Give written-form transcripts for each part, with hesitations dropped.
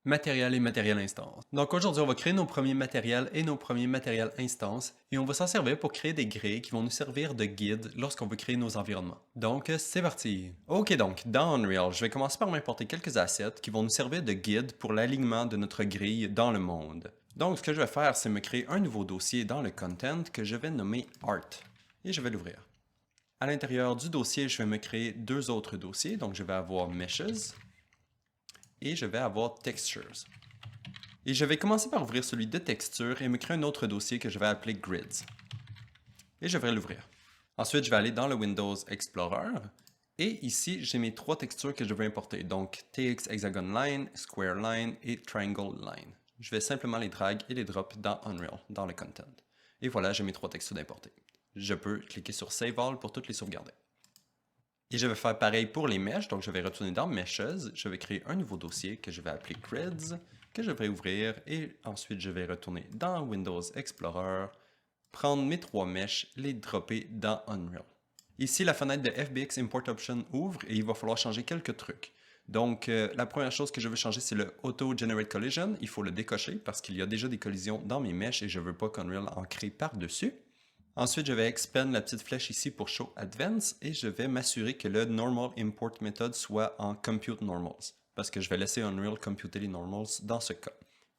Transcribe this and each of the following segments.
Matériel et matériel instance. Donc aujourd'hui, on va créer nos premiers matériels et nos premiers matériels instances et on va s'en servir pour créer des grilles qui vont nous servir de guide lorsqu'on veut créer nos environnements. Donc c'est parti! Ok, donc dans Unreal, je vais commencer par m'importer quelques assets qui vont nous servir de guide pour l'alignement de notre grille dans le monde. Donc ce que je vais faire, c'est me créer un nouveau dossier dans le content que je vais nommer Art et je vais l'ouvrir. À l'intérieur du dossier, je vais me créer deux autres dossiers, donc je vais avoir Meshes et je vais avoir Textures. Et je vais commencer par ouvrir celui de texture et me créer un autre dossier que je vais appeler Grids. Et je vais l'ouvrir. Ensuite, je vais aller dans le Windows Explorer. Et ici, j'ai mes trois textures que je veux importer. Donc, TX Hexagon Line, Square Line et Triangle Line. Je vais simplement les drag et les drop dans Unreal, dans le content. Et voilà, j'ai mes trois textures d'importer. Je peux cliquer sur Save All pour toutes les sauvegarder. Et je vais faire pareil pour les meshes, donc je vais retourner dans Meshes, je vais créer un nouveau dossier que je vais appeler Grids, que je vais ouvrir, et ensuite je vais retourner dans Windows Explorer, prendre mes trois meshes, les dropper dans Unreal. Ici, la fenêtre de FBX Import Option ouvre et il va falloir changer quelques trucs. Donc, la première chose que je veux changer, c'est le Auto Generate Collision. Il faut le décocher parce qu'il y a déjà des collisions dans mes meshes et je ne veux pas qu'Unreal en crée par-dessus. Ensuite, je vais expand la petite flèche ici pour Show Advance et je vais m'assurer que le Normal Import Method soit en Compute Normals parce que je vais laisser Unreal computer les normals dans ce cas.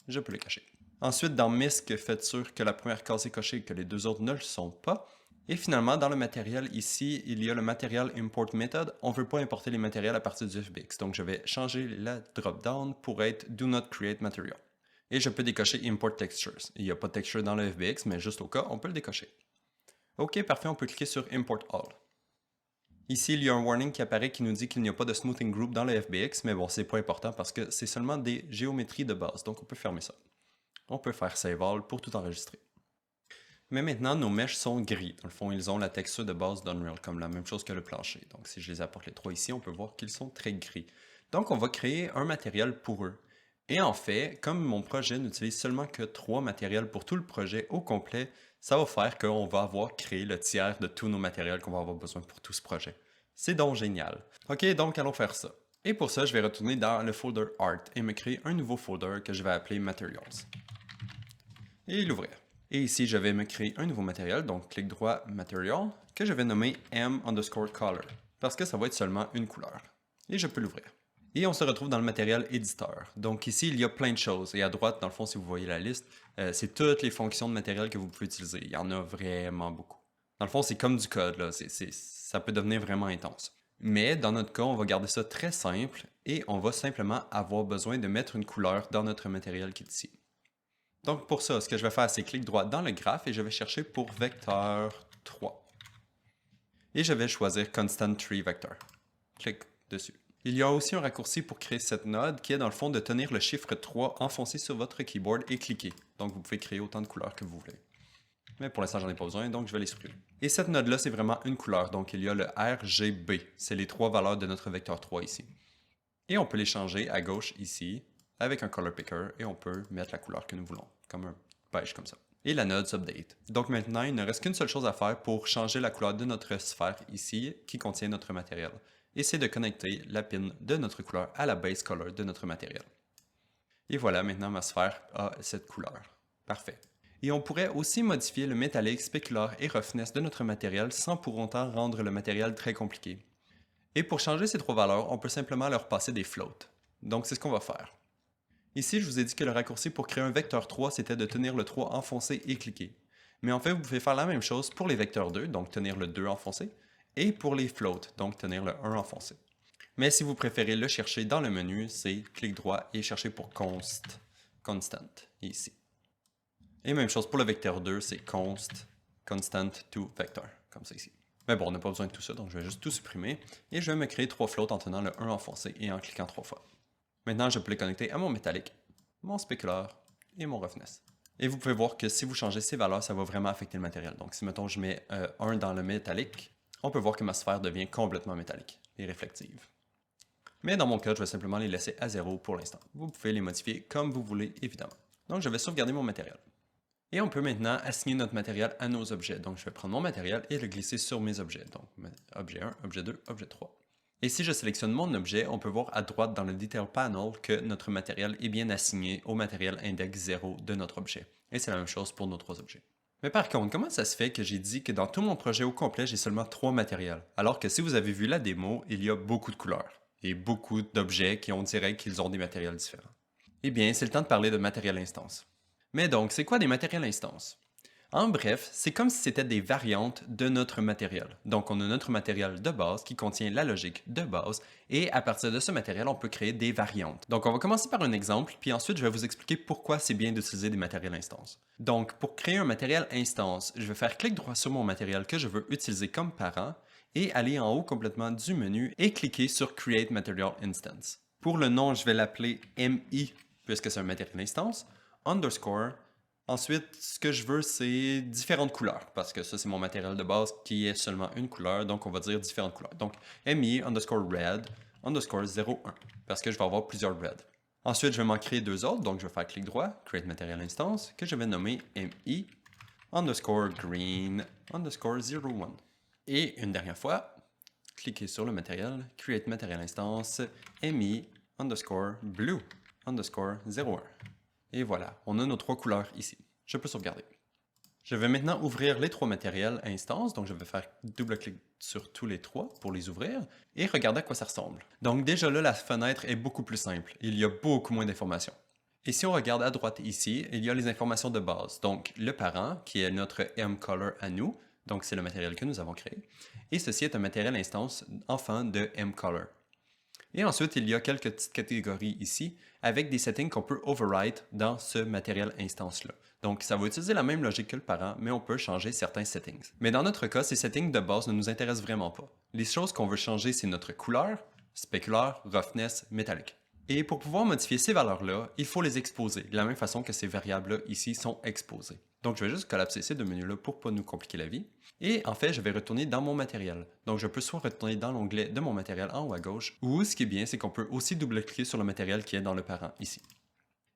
Je peux le cacher. Ensuite, dans MISC, faites sûr que la première case est cochée et que les deux autres ne le sont pas. Et finalement, dans le matériel ici, il y a le Material Import Method. On ne veut pas importer les matériels à partir du FBX. Donc, je vais changer la drop-down pour être Do Not Create Material. Et je peux décocher Import Textures. Il n'y a pas de texture dans le FBX, mais juste au cas, on peut le décocher. Ok, parfait, on peut cliquer sur Import All. Ici, il y a un warning qui apparaît qui nous dit qu'il n'y a pas de smoothing group dans le FBX, mais bon, c'est pas important parce que c'est seulement des géométries de base, donc on peut fermer ça. On peut faire Save All pour tout enregistrer. Mais maintenant, nos meshes sont gris. Dans le fond, ils ont la texture de base d'Unreal, comme la même chose que le plancher. Donc si je les apporte les trois ici, on peut voir qu'ils sont très gris. Donc on va créer un matériel pour eux. Et en fait, comme mon projet n'utilise seulement que 3 matériels pour tout le projet au complet, ça va faire qu'on va avoir créé le tiers de tous nos matériels qu'on va avoir besoin pour tout ce projet. C'est donc génial. Ok, donc allons faire ça. Et pour ça, je vais retourner dans le folder Art et me créer un nouveau folder que je vais appeler Materials. Et l'ouvrir. Et ici, je vais me créer un nouveau matériel, donc clic droit Material, que je vais nommer M_color, parce que ça va être seulement une couleur. Et je peux l'ouvrir. Et on se retrouve dans le matériel éditeur. Donc ici, il y a plein de choses. Et à droite, dans le fond, si vous voyez la liste, c'est toutes les fonctions de matériel que vous pouvez utiliser. Il y en a vraiment beaucoup. Dans le fond, c'est comme du code, là. Ça peut devenir vraiment intense. Mais dans notre cas, on va garder ça très simple et on va simplement avoir besoin de mettre une couleur dans notre matériel qui est ici. Donc pour ça, ce que je vais faire, c'est clic droit dans le graphe et je vais chercher pour vecteur 3. Et je vais choisir Constant Tree Vector. Clic dessus. Il y a aussi un raccourci pour créer cette node qui est dans le fond de tenir le chiffre 3 enfoncé sur votre keyboard et cliquer. Donc vous pouvez créer autant de couleurs que vous voulez. Mais pour l'instant, j'en ai pas besoin, donc je vais les supprimer. Et cette node-là, c'est vraiment une couleur. Donc il y a le RGB. C'est les trois valeurs de notre vecteur 3 ici. Et on peut les changer à gauche ici avec un color picker et on peut mettre la couleur que nous voulons, comme un beige comme ça. Et la node s'update. Donc maintenant, il ne reste qu'une seule chose à faire pour changer la couleur de notre sphère ici qui contient notre matériel. Et c'est de connecter la pin de notre couleur à la base color de notre matériel. Et voilà, maintenant ma sphère a cette couleur. Parfait. Et on pourrait aussi modifier le métallique, spécular et roughness de notre matériel sans pour autant rendre le matériel très compliqué. Et pour changer ces trois valeurs, on peut simplement leur passer des floats. Donc c'est ce qu'on va faire. Ici, je vous ai dit que le raccourci pour créer un vecteur 3, c'était de tenir le 3 enfoncé et cliquer. Mais en fait, vous pouvez faire la même chose pour les vecteurs 2, donc tenir le 2 enfoncé, et pour les floats, donc tenir le 1 enfoncé. Mais si vous préférez le chercher dans le menu, c'est clic droit et chercher pour constant, ici. Et même chose pour le vecteur 2, c'est constant to vector, comme ça ici. Mais bon, on n'a pas besoin de tout ça, donc je vais juste tout supprimer. Et je vais me créer 3 floats en tenant le 1 enfoncé et en cliquant 3 fois. Maintenant, je peux les connecter à mon métallique, mon spécular et mon roughness. Et vous pouvez voir que si vous changez ces valeurs, ça va vraiment affecter le matériel. Donc si, mettons, je mets 1 dans le métallique, on peut voir que ma sphère devient complètement métallique et réflective. Mais dans mon cas, je vais simplement les laisser à 0 pour l'instant. Vous pouvez les modifier comme vous voulez, évidemment. Donc je vais sauvegarder mon matériel. Et on peut maintenant assigner notre matériel à nos objets. Donc je vais prendre mon matériel et le glisser sur mes objets. Donc objet 1, objet 2, objet 3. Et si je sélectionne mon objet, on peut voir à droite dans le Detail Panel que notre matériel est bien assigné au matériel index 0 de notre objet. Et c'est la même chose pour nos trois objets. Mais par contre, comment ça se fait que j'ai dit que dans tout mon projet au complet, j'ai seulement 3 matériels, alors que si vous avez vu la démo, il y a beaucoup de couleurs et beaucoup d'objets qui on dirait qu'ils ont des matériels différents? Eh bien, c'est le temps de parler de matériel instance. Mais donc, c'est quoi des matériels instances? En bref, c'est comme si c'était des variantes de notre matériel. Donc, on a notre matériel de base qui contient la logique de base et à partir de ce matériel, on peut créer des variantes. Donc, on va commencer par un exemple, puis ensuite, je vais vous expliquer pourquoi c'est bien d'utiliser des matériels instances. Donc, pour créer un matériel instance, je vais faire clic droit sur mon matériel que je veux utiliser comme parent et aller en haut complètement du menu et cliquer sur Create Material Instance. Pour le nom, je vais l'appeler MI puisque c'est un matériel instance, underscore. Ensuite, ce que je veux, c'est différentes couleurs, parce que ça, c'est mon matériel de base qui est seulement une couleur, donc on va dire différentes couleurs. Donc, MI underscore red underscore 01, parce que je vais avoir plusieurs red. Ensuite, je vais m'en créer deux autres, donc je vais faire clic droit, Create Material Instance, que je vais nommer MI underscore green underscore 01. Et une dernière fois, cliquez sur le matériel, Create Material Instance, MI underscore blue underscore 01. Et voilà, on a nos trois couleurs ici. Je peux sauvegarder. Je vais maintenant ouvrir les trois matériels instances, donc je vais faire double-clic sur tous les trois pour les ouvrir et regarder à quoi ça ressemble. Donc déjà là, la fenêtre est beaucoup plus simple. Il y a beaucoup moins d'informations. Et si on regarde à droite ici, il y a les informations de base. Donc le parent, qui est notre M-Color à nous, donc c'est le matériel que nous avons créé. Et ceci est un matériel instance enfant de M-Color. Et ensuite, il y a quelques petites catégories ici avec des settings qu'on peut overwrite dans ce matériel instance-là. Donc, ça va utiliser la même logique que le parent, mais on peut changer certains settings. Mais dans notre cas, ces settings de base ne nous intéressent vraiment pas. Les choses qu'on veut changer, c'est notre couleur, specular, roughness, métallique. Et pour pouvoir modifier ces valeurs-là, il faut les exposer, de la même façon que ces variables-là ici sont exposées. Donc, je vais juste collapser ces deux menus-là pour ne pas nous compliquer la vie. Et en fait, je vais retourner dans mon matériel. Donc, je peux soit retourner dans l'onglet de mon matériel en haut à gauche, ou ce qui est bien, c'est qu'on peut aussi double-cliquer sur le matériel qui est dans le parent ici.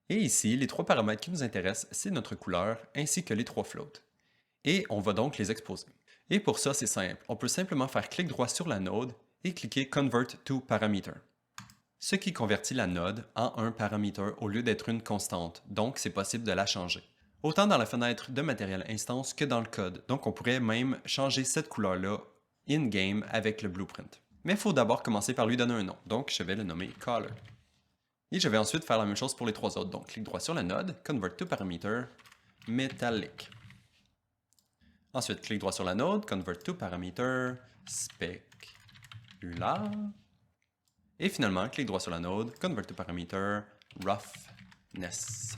Et ici, les trois paramètres qui nous intéressent, c'est notre couleur ainsi que les trois floats. Et on va donc les exposer. Et pour ça, c'est simple. On peut simplement faire clic droit sur la node et cliquer Convert to Parameter. Ce qui convertit la node en un paramètre au lieu d'être une constante, donc c'est possible de la changer. Autant dans la fenêtre de matériel instance que dans le code, donc on pourrait même changer cette couleur-là in-game avec le blueprint. Mais il faut d'abord commencer par lui donner un nom, donc je vais le nommer Color. Et je vais ensuite faire la même chose pour les trois autres, donc clic droit sur la node, Convert to Parameter, Metallic. Ensuite, clic droit sur la node, Convert to Parameter, Specular. Et finalement, clic droit sur la node, Convert to Parameter, Roughness.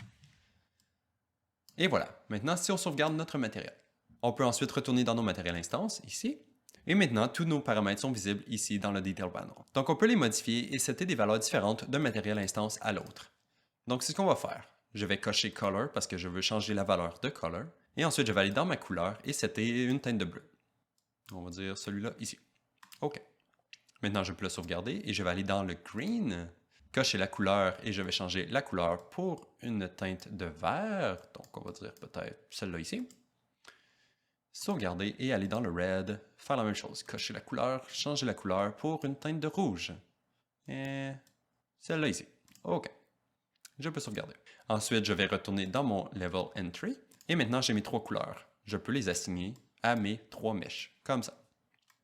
Et voilà. Maintenant, si on sauvegarde notre matériel, on peut ensuite retourner dans nos matériels instances, ici. Et maintenant, tous nos paramètres sont visibles ici dans le Detail Panel. Donc, on peut les modifier et setter des valeurs différentes d'un matériel instance à l'autre. Donc, c'est ce qu'on va faire. Je vais cocher Color parce que je veux changer la valeur de Color. Et ensuite, je vais aller dans ma couleur et setter une teinte de bleu. On va dire celui-là ici. OK. Maintenant, je peux le sauvegarder et je vais aller dans le Green, cocher la couleur et je vais changer la couleur pour une teinte de vert. Donc, on va dire peut-être celle-là ici. Sauvegarder et aller dans le Red, faire la même chose. Cocher la couleur, changer la couleur pour une teinte de rouge. Et celle-là ici. OK. Je peux sauvegarder. Ensuite, je vais retourner dans mon Level Entry. Et maintenant, j'ai mes trois couleurs. Je peux les assigner à mes trois mèches, comme ça.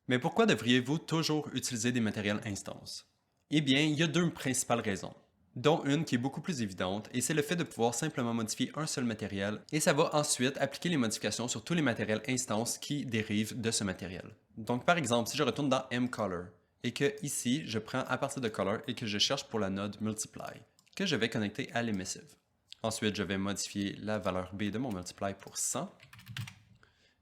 Mais pourquoi devriez-vous toujours utiliser des matériels instances? Eh bien, il y a deux principales raisons, dont une qui est beaucoup plus évidente, et c'est le fait de pouvoir simplement modifier un seul matériel, et ça va ensuite appliquer les modifications sur tous les matériels instances qui dérivent de ce matériel. Donc par exemple, si je retourne dans mColor, et que ici, je prends à partir de Color et que je cherche pour la node Multiply, que je vais connecter à l'emissive. Ensuite, je vais modifier la valeur B de mon Multiply pour 100,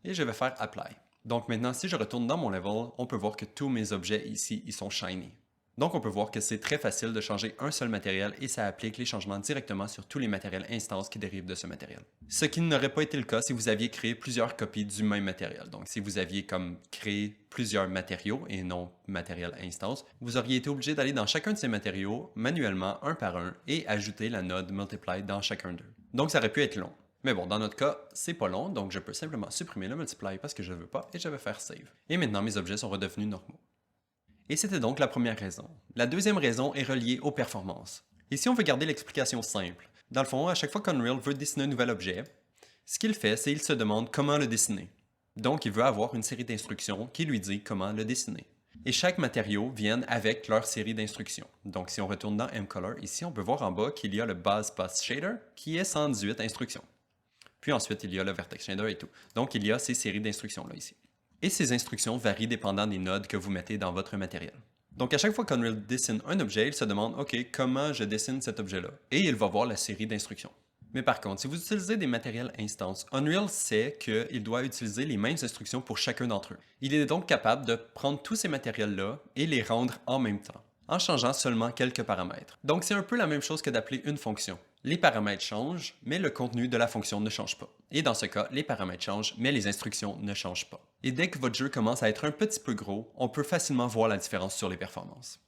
et je vais faire Apply. Donc maintenant, si je retourne dans mon level, on peut voir que tous mes objets ici, ils sont shiny. Donc on peut voir que c'est très facile de changer un seul matériel et ça applique les changements directement sur tous les matériels instances qui dérivent de ce matériel. Ce qui n'aurait pas été le cas si vous aviez créé plusieurs copies du même matériel. Donc si vous aviez comme créé plusieurs matériaux et non matériel instance, vous auriez été obligé d'aller dans chacun de ces matériaux manuellement un par un et ajouter la node multiply dans chacun d'eux. Donc ça aurait pu être long. Mais bon, dans notre cas, c'est pas long, donc je peux simplement supprimer le multiply parce que je ne veux pas et je vais faire save. Et maintenant, mes objets sont redevenus normaux. Et c'était donc la première raison. La deuxième raison est reliée aux performances. Ici, on veut garder l'explication simple. Dans le fond, à chaque fois qu'Unreal veut dessiner un nouvel objet, ce qu'il fait, c'est qu'il se demande comment le dessiner. Donc, il veut avoir une série d'instructions qui lui dit comment le dessiner. Et chaque matériau vient avec leur série d'instructions. Donc, si on retourne dans mColor, ici, on peut voir en bas qu'il y a le Base Path Shader qui est 118 instructions. Puis ensuite, il y a le Vertex Shader et tout. Donc, il y a ces séries d'instructions-là ici. Et ces instructions varient dépendant des nodes que vous mettez dans votre matériel. Donc, à chaque fois qu'Unreal dessine un objet, il se demande « OK, comment je dessine cet objet-là? » Et il va voir la série d'instructions. Mais par contre, si vous utilisez des matériels instances, Unreal sait qu'il doit utiliser les mêmes instructions pour chacun d'entre eux. Il est donc capable de prendre tous ces matériels-là et les rendre en même temps, en changeant seulement quelques paramètres. Donc c'est un peu la même chose que d'appeler une fonction. Les paramètres changent, mais le contenu de la fonction ne change pas. Et dans ce cas, les paramètres changent, mais les instructions ne changent pas. Et dès que votre jeu commence à être un petit peu gros, on peut facilement voir la différence sur les performances.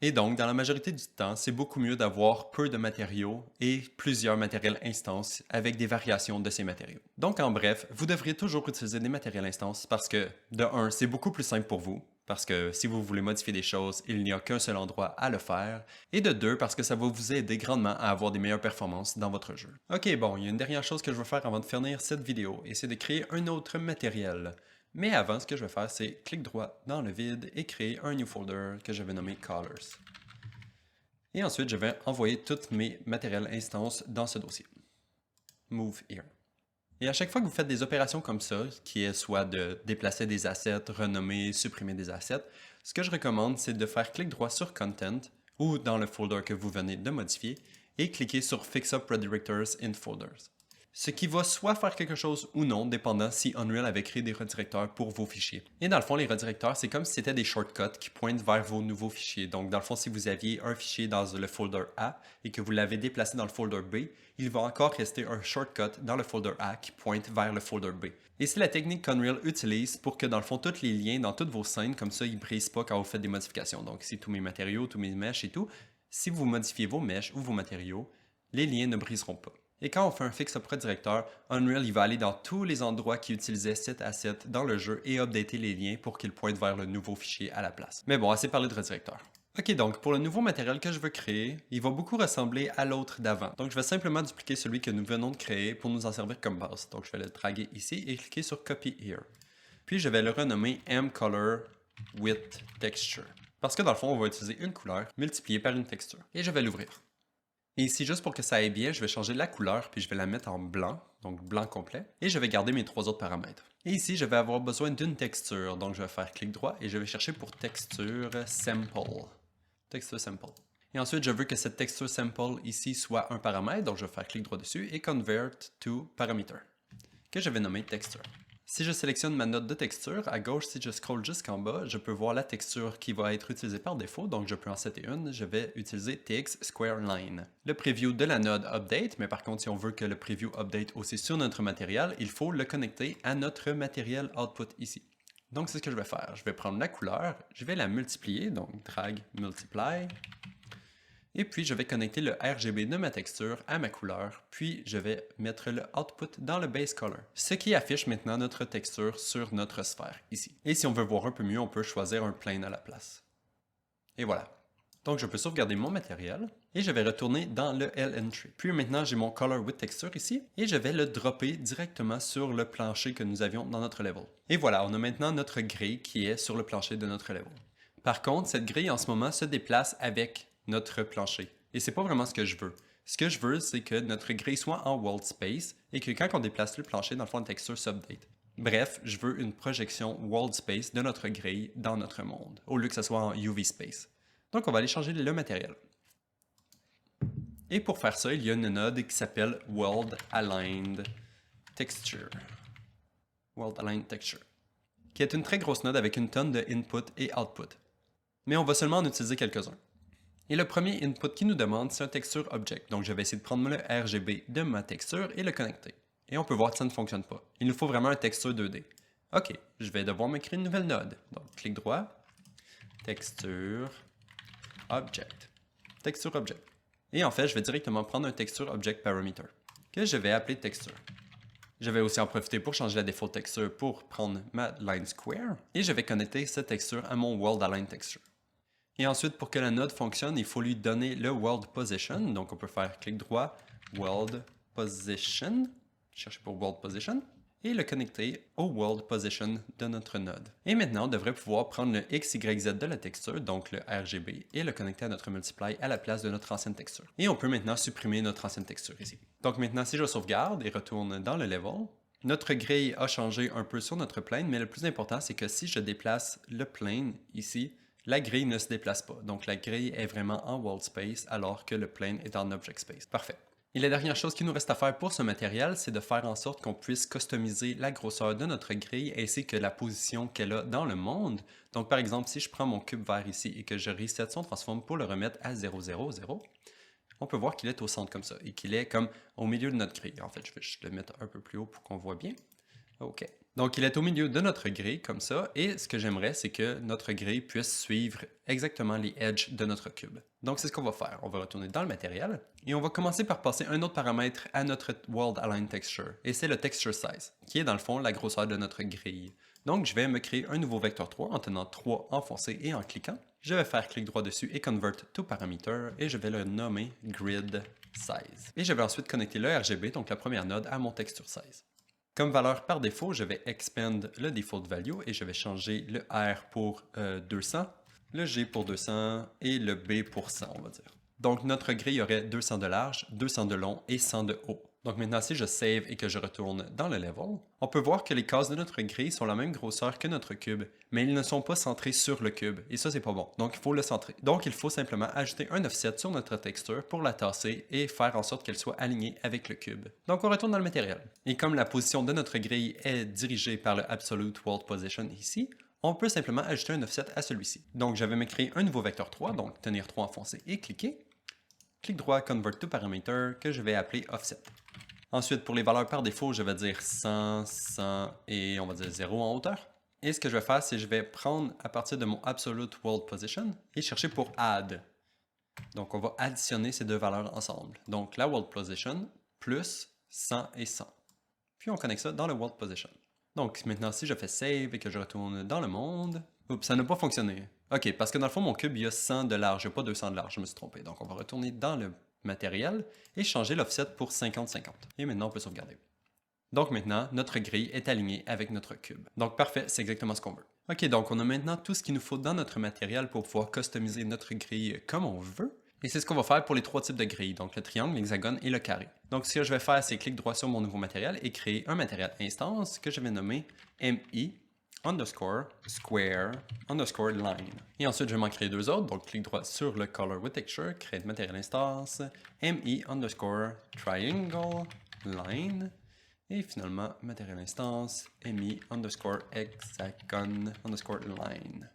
Et donc, dans la majorité du temps, c'est beaucoup mieux d'avoir peu de matériaux et plusieurs matériels instances avec des variations de ces matériaux. Donc, en bref, vous devriez toujours utiliser des matériels instances parce que, de un, c'est beaucoup plus simple pour vous, parce que si vous voulez modifier des choses, il n'y a qu'un seul endroit à le faire, et de deux, parce que ça va vous aider grandement à avoir des meilleures performances dans votre jeu. Ok, bon, il y a une dernière chose que je veux faire avant de finir cette vidéo, et c'est de créer un autre matériel. Mais avant, ce que je vais faire, c'est clic droit dans le vide et créer un new folder que je vais nommer Colors. Et ensuite, je vais envoyer tous mes matériels instances dans ce dossier. Move here. Et à chaque fois que vous faites des opérations comme ça, qui est soit de déplacer des assets, renommer, supprimer des assets, ce que je recommande, c'est de faire clic droit sur Content ou dans le folder que vous venez de modifier et cliquer sur Fix Up Redirectors in Folders. Ce qui va soit faire quelque chose ou non, dépendant si Unreal avait créé des redirecteurs pour vos fichiers. Et dans le fond, les redirecteurs, c'est comme si c'était des shortcuts qui pointent vers vos nouveaux fichiers. Donc, dans le fond, si vous aviez un fichier dans le folder A et que vous l'avez déplacé dans le folder B, il va encore rester un shortcut dans le folder A qui pointe vers le folder B. Et c'est la technique qu'Unreal utilise pour que, dans le fond, tous les liens dans toutes vos scènes, comme ça, ils ne brisent pas quand vous faites des modifications. Donc, ici, tous mes matériaux, tous mes meshes et tout, si vous modifiez vos meshes ou vos matériaux, les liens ne briseront pas. Et quand on fait un fix-up redirecteur, Unreal il va aller dans tous les endroits qui utilisaient cet asset dans le jeu et updater les liens pour qu'ils pointent vers le nouveau fichier à la place. Mais bon, assez parlé de redirecteur. Ok, donc pour le nouveau matériel que je veux créer, il va beaucoup ressembler à l'autre d'avant. Donc je vais simplement dupliquer celui que nous venons de créer pour nous en servir comme base. Donc je vais le draguer ici et cliquer sur Copy Here. Puis je vais le renommer mColor with Texture. Parce que dans le fond, on va utiliser une couleur multipliée par une texture. Et je vais l'ouvrir. Et ici, juste pour que ça aille bien, je vais changer la couleur, puis je vais la mettre en blanc, donc blanc complet, et je vais garder mes trois autres paramètres. Et ici, je vais avoir besoin d'une texture, donc je vais faire clic droit et je vais chercher pour texture sample. Texture sample. Et ensuite, je veux que cette texture sample ici soit un paramètre, donc je vais faire clic droit dessus et convert to parameter, que je vais nommer texture. Si je sélectionne ma note de texture, à gauche, si je scroll jusqu'en bas, je peux voir la texture qui va être utilisée par défaut, donc je peux en setter une. Je vais utiliser TX Square Line. Le preview de la node update, mais par contre, si on veut que le preview update aussi sur notre matériel, il faut le connecter à notre matériel output ici. Donc c'est ce que je vais faire. Je vais prendre la couleur, je vais la multiplier, donc drag multiply. Et puis, je vais connecter le RGB de ma texture à ma couleur, puis je vais mettre le output dans le base color, ce qui affiche maintenant notre texture sur notre sphère ici. Et si on veut voir un peu mieux, on peut choisir un plane à la place. Et voilà. Donc, je peux sauvegarder mon matériel et je vais retourner dans le L-Entry. Puis maintenant, j'ai mon Color with Texture ici et je vais le dropper directement sur le plancher que nous avions dans notre level. Et voilà, on a maintenant notre grille qui est sur le plancher de notre level. Par contre, cette grille en ce moment se déplace avec notre plancher. Et c'est pas vraiment ce que je veux. Ce que je veux, c'est que notre grille soit en world space et que quand on déplace le plancher, dans le fond, la texture s'update. Bref, je veux une projection world space de notre grille dans notre monde, au lieu que ce soit en UV space. Donc, on va aller changer le matériel. Et pour faire ça, il y a une node qui s'appelle World Aligned Texture. World Aligned Texture. Qui est une très grosse node avec une tonne de input et output. Mais on va seulement en utiliser quelques-uns. Et le premier input qui nous demande, c'est un texture object. Donc, je vais essayer de prendre le RGB de ma texture et le connecter. Et on peut voir que ça ne fonctionne pas. Il nous faut vraiment un texture 2D. OK, je vais devoir me créer une nouvelle node. Donc, clic droit, texture, object. Texture object. Et en fait, je vais directement prendre un texture object parameter, que je vais appeler texture. Je vais aussi en profiter pour changer la default texture pour prendre ma line square. Et je vais connecter cette texture à mon world align texture. Et ensuite, pour que la node fonctionne, il faut lui donner le world position. Donc, on peut faire clic droit, world position, chercher pour world position, et le connecter au world position de notre node. Et maintenant, on devrait pouvoir prendre le X, Y, Z de la texture, donc le RGB, et le connecter à notre multiply à la place de notre ancienne texture. Et on peut maintenant supprimer notre ancienne texture ici. Donc maintenant, si je sauvegarde et retourne dans le level, notre grille a changé un peu sur notre plane, mais le plus important, c'est que si je déplace le plane ici, la grille ne se déplace pas. Donc la grille est vraiment en world space alors que le plane est en object space. Parfait. Et la dernière chose qu'il nous reste à faire pour ce matériel, c'est de faire en sorte qu'on puisse customiser la grosseur de notre grille ainsi que la position qu'elle a dans le monde. Donc par exemple, si je prends mon cube vert ici et que je reset son transform pour le remettre à 0, 0, 0, on peut voir qu'il est au centre comme ça et qu'il est comme au milieu de notre grille. En fait, je vais juste le mettre un peu plus haut pour qu'on voit bien. OK. Donc, il est au milieu de notre grille, comme ça, et ce que j'aimerais, c'est que notre grille puisse suivre exactement les edges de notre cube. Donc, c'est ce qu'on va faire. On va retourner dans le matériel, et on va commencer par passer un autre paramètre à notre World Align Texture, et c'est le Texture Size, qui est dans le fond la grosseur de notre grille. Donc, je vais me créer un nouveau vecteur 3 en tenant 3 enfoncé et en cliquant. Je vais faire clic droit dessus et Convert to Parameter, et je vais le nommer Grid Size. Et je vais ensuite connecter le RGB, donc la première node, à mon Texture Size. Comme valeur par défaut, je vais expand le default value et je vais changer le R pour 200, le G pour 200 et le B pour 100, on va dire. Donc notre grille aurait 200 de large, 200 de long et 100 de haut. Donc maintenant, si je save et que je retourne dans le level, on peut voir que les cases de notre grille sont la même grosseur que notre cube, mais ils ne sont pas centrés sur le cube, et ça c'est pas bon, donc il faut le centrer. Donc il faut simplement ajouter un offset sur notre texture pour la tasser et faire en sorte qu'elle soit alignée avec le cube. Donc on retourne dans le matériel. Et comme la position de notre grille est dirigée par le Absolute World Position ici, on peut simplement ajouter un offset à celui-ci. Donc je vais me créer un nouveau vecteur 3, donc tenir 3 enfoncé et cliquer. Clic droit, Convert to Parameter, que je vais appeler Offset. Ensuite, pour les valeurs par défaut, je vais dire 100, 100 et on va dire 0 en hauteur. Et ce que je vais faire, c'est que je vais prendre à partir de mon Absolute World Position et chercher pour Add. Donc, on va additionner ces deux valeurs ensemble. Donc, la World Position plus 100 et 100. Puis, on connecte ça dans le World Position. Donc, maintenant, si je fais Save et que je retourne dans le monde... Oups, ça n'a pas fonctionné. OK, parce que dans le fond, mon cube, il y a 100 de large, il n'y a pas 200 de large, je me suis trompé. Donc, on va retourner dans le matériel et changer l'offset pour 50-50. Et maintenant, on peut sauvegarder. Donc maintenant, notre grille est alignée avec notre cube. Donc parfait, c'est exactement ce qu'on veut. OK, donc on a maintenant tout ce qu'il nous faut dans notre matériel pour pouvoir customiser notre grille comme on veut. Et c'est ce qu'on va faire pour les trois types de grilles, donc le triangle, l'hexagone et le carré. Donc ce que je vais faire, c'est clic droit sur mon nouveau matériel et créer un matériel instance que je vais nommer MI underscore square underscore line. Et ensuite, je vais m'en créer deux autres. Donc, clic droit sur le Color with Texture, créer de matériel instance, MI underscore triangle line. Et finalement, matériel instance, MI underscore hexagon underscore line.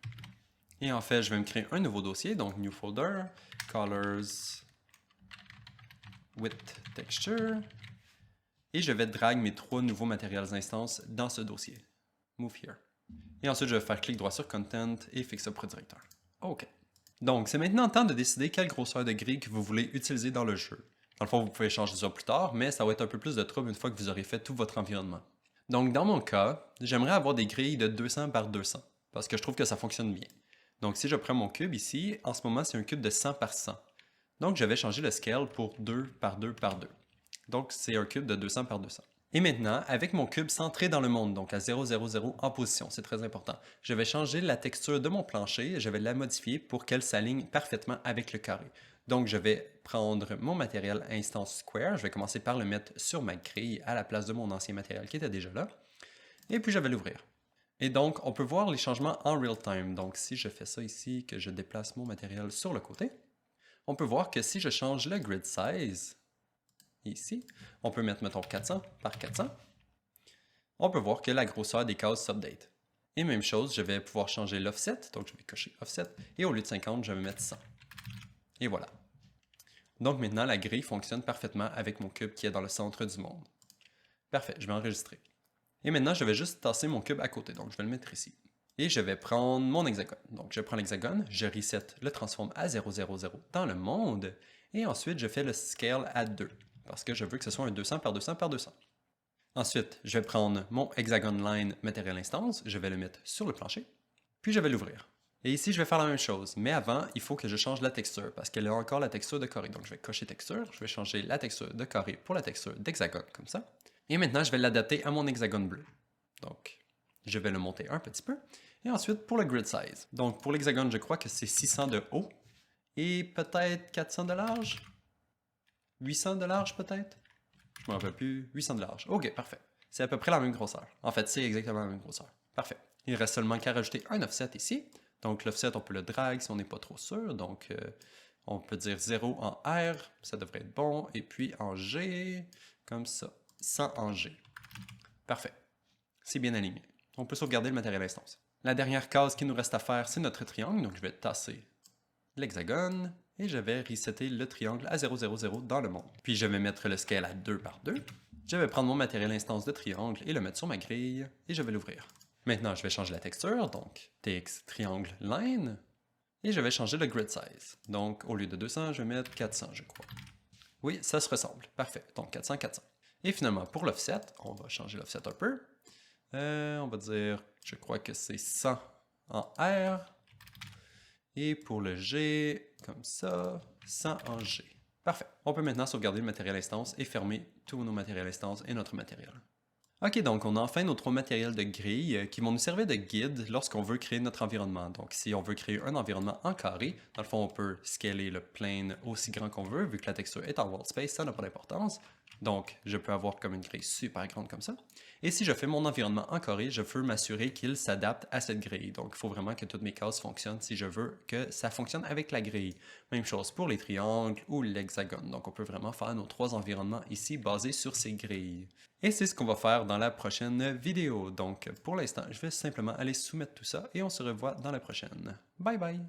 Et en fait, je vais me créer un nouveau dossier, donc New Folder, Colors with Texture. Et je vais drag mes trois nouveaux matériels instances dans ce dossier. Move here. Et ensuite, je vais faire clic droit sur Content et fixer pour directeur. OK. Donc, c'est maintenant temps de décider quelle grosseur de grille que vous voulez utiliser dans le jeu. Dans le fond, vous pouvez changer ça plus tard, mais ça va être un peu plus de trouble une fois que vous aurez fait tout votre environnement. Donc, dans mon cas, j'aimerais avoir des grilles de 200 par 200, parce que je trouve que ça fonctionne bien. Donc, si je prends mon cube ici, en ce moment, c'est un cube de 100 par 100. Donc, je vais changer le scale pour 2 par 2 par 2. Donc, c'est un cube de 200 par 200. Et maintenant, avec mon cube centré dans le monde, donc à 0, 0, 0 en position, c'est très important, je vais changer la texture de mon plancher et je vais la modifier pour qu'elle s'aligne parfaitement avec le carré. Donc, je vais prendre mon matériel Instance Square, je vais commencer par le mettre sur ma grille à la place de mon ancien matériel qui était déjà là, et puis je vais l'ouvrir. Et donc, on peut voir les changements en real time. Donc, si je fais ça ici, que je déplace mon matériel sur le côté, on peut voir que si je change le grid size, ici, on peut mettre, mettons, 400 par 400. On peut voir que la grosseur des cases s'update. Et même chose, je vais pouvoir changer l'offset, donc je vais cocher offset, et au lieu de 50, je vais mettre 100. Et voilà. Donc maintenant, la grille fonctionne parfaitement avec mon cube qui est dans le centre du monde. Parfait, je vais enregistrer. Et maintenant, je vais juste tasser mon cube à côté, donc je vais le mettre ici. Et je vais prendre mon hexagone. Donc je prends l'hexagone, je reset le transform à 0, 0, 0 dans le monde, et ensuite je fais le scale à 2. Parce que je veux que ce soit un 200 par 200 par 200. Ensuite, je vais prendre mon Hexagon Line Material Instance, je vais le mettre sur le plancher, puis je vais l'ouvrir. Et ici, je vais faire la même chose, mais avant, il faut que je change la texture, parce qu'elle a encore la texture de carré. Donc, je vais cocher texture, je vais changer la texture de carré pour la texture d'hexagone, comme ça. Et maintenant, je vais l'adapter à mon hexagone bleu. Donc, je vais le monter un petit peu. Et ensuite, pour le grid size. Donc, pour l'hexagone, je crois que c'est 600 de haut et peut-être 400 de large. 800 de large, peut-être. Je ne me rappelle plus. 800 de large. Ok, parfait. C'est à peu près la même grosseur. En fait, c'est exactement la même grosseur. Parfait. Il reste seulement qu'à rajouter un offset ici. Donc, l'offset, on peut le drag si on n'est pas trop sûr. Donc, on peut dire 0 en R, ça devrait être bon. Et puis en G, comme ça. 100 en G. Parfait. C'est bien aligné. On peut sauvegarder le matériel instance. La dernière case qu'il nous reste à faire, c'est notre triangle. Donc, je vais tasser l'hexagone et je vais resetter le triangle à 0, 0, 0 dans le monde. Puis, je vais mettre le scale à 2 par 2. Je vais prendre mon matériel instance de triangle et le mettre sur ma grille et je vais l'ouvrir. Maintenant, je vais changer la texture, donc TX triangle line, et je vais changer le grid size. Donc, au lieu de 200, je vais mettre 400, je crois. Oui, ça se ressemble. Parfait. Donc, 400, 400. Et finalement, pour l'offset, on va changer l'offset un peu. On va dire, je crois que c'est 100 en R. Et pour le G, comme ça, 100 en G. Parfait. On peut maintenant sauvegarder le matériel instance et fermer tous nos matériels instance et notre matériel. Ok, donc on a enfin nos 3 matériels de grille qui vont nous servir de guide lorsqu'on veut créer notre environnement. Donc si on veut créer un environnement en carré, dans le fond on peut scaler le plane aussi grand qu'on veut, vu que la texture est en world space, ça n'a pas d'importance. Donc je peux avoir comme une grille super grande comme ça. Et si je fais mon environnement en carré, je veux m'assurer qu'il s'adapte à cette grille. Donc il faut vraiment que toutes mes cases fonctionnent si je veux que ça fonctionne avec la grille. Même chose pour les triangles ou l'hexagone. Donc on peut vraiment faire nos 3 environnements ici basés sur ces grilles. Et c'est ce qu'on va faire dans la prochaine vidéo. Donc pour l'instant, je vais simplement aller soumettre tout ça et on se revoit dans la prochaine. Bye bye!